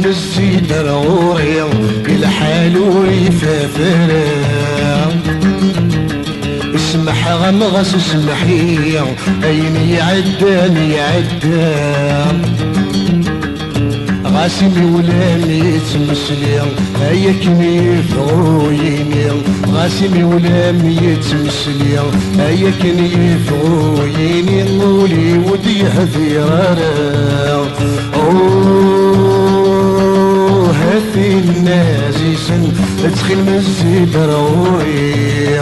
الزيد رغوري الحال وريفافرا اسمح غمغس اسمحي عيني عداني عدا غاسمي ولاني يتمسلي هياكني فغويني غاسمي ولاني يتمسلي هياكني فغويني نقولي ودي هذيرارا هاتي النازيسن ادخل مزيد روي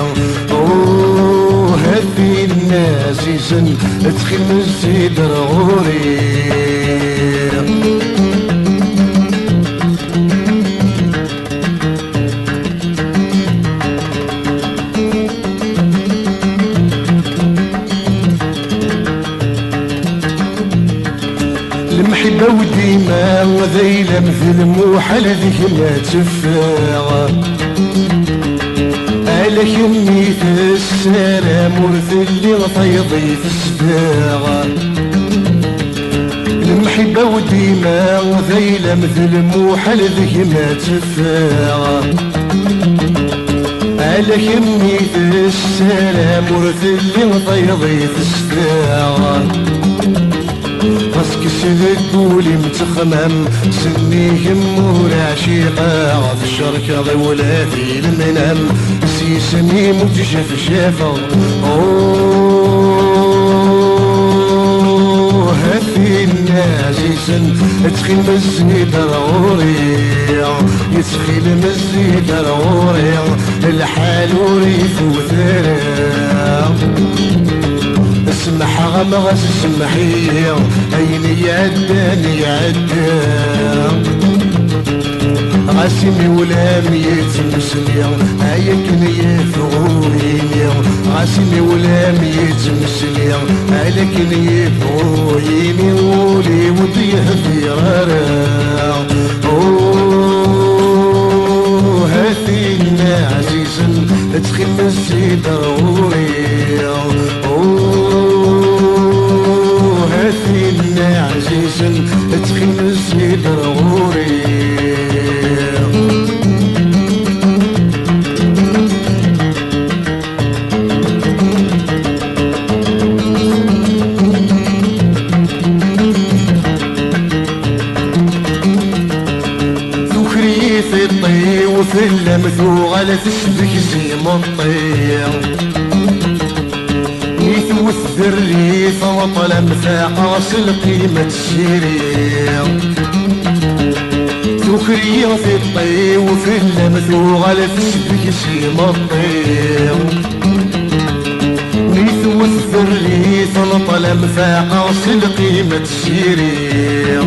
هاتي النازيسن ادخل مزيد روي المحبة وديما ذيلة مثل موحل ذيك ما تفاغ على كمية السلام ورث اللي غطيضي في السباغ المحبة وديما ذيلة مثل موحل ذيك ما تفاغ على كمية السلام ورث اللي غطيضي في السباغ خاصك سيدك ولي متخمم سنيهم مور عشيقة في الشركة ضولا في المنام سيسمي متشاف شافة هاتي النازيسن ادخل مزيد رغوري يدخل مزيد رغوري الحال وريف وثرى اسمح غمغس اسمحي عيني عداني عدا غاسمي ولامي يتمسلي هياكني فغويني غاسمي ولامي يتمسلي هياكني فغويني ولي وضيه ضرارا هاتي النازيسن ادخل مزيد رغوري هاتي عزيزا ادخل مزيد رغوري ذكري في الطي وفي اللمثوغ على تسبك زي مطير والذري فوطل مفاقص القيمة السيرية ذكري في الطي وفي اللمثوغ على تسبك سيم الطير نيث والذري فوطل مفاقص القيمة السيرية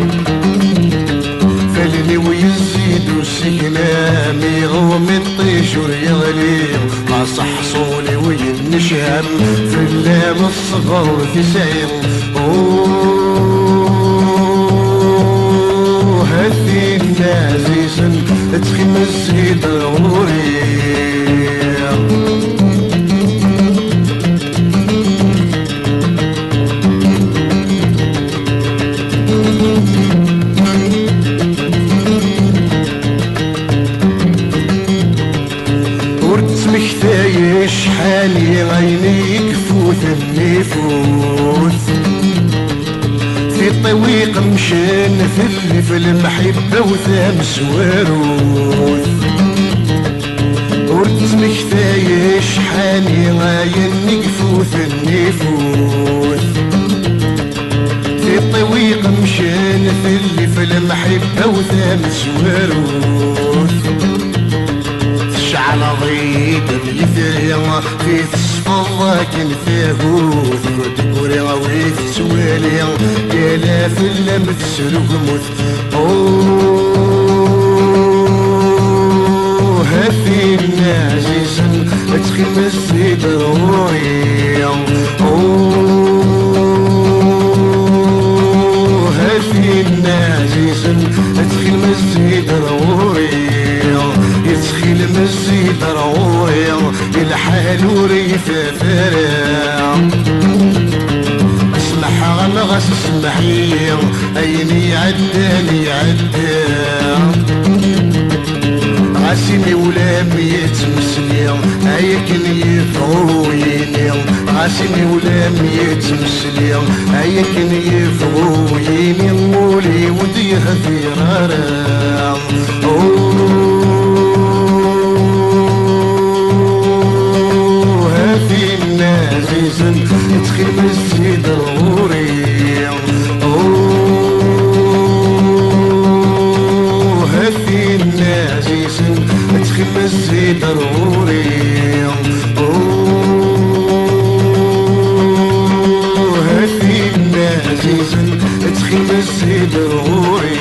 فلني ويزيد السكنام يغوم الطيش ويغلي مع صحصولي وينشهم في اللام الصغر تسعين هاتي النازيسن ادخل مزيد رغوري شحالي عيني كفوت النفوس في طويق مشان في المحبة وثامس وروث ورد مكتاي شحالي عيني كفوت النفوس في طويق مشان في المحبة وثامس وروث شعل ضيق يثري في تصفى كن فيهوث دكوري غويث سوالي يالا في اللم تسلوك موت هفينا عزيزا تخيم الزيد ضروري هفينا عزيزا تخيم الزيد ضروري يتخيل مزيد ضروري الحال وريف فرع اسمح غنغس اسمحي ايني عداني عدا غاسيني ولا ميت مسلي هيكن يفغويني غاسيني ولا ميت مسلي هيكن يفغويني مولي وديه في غرام هذه النازيزن تخيل الزيد ضروري هذه النازيزن تخيل الزيد ضروري هذه النازيزن تخيل الزيد ضروري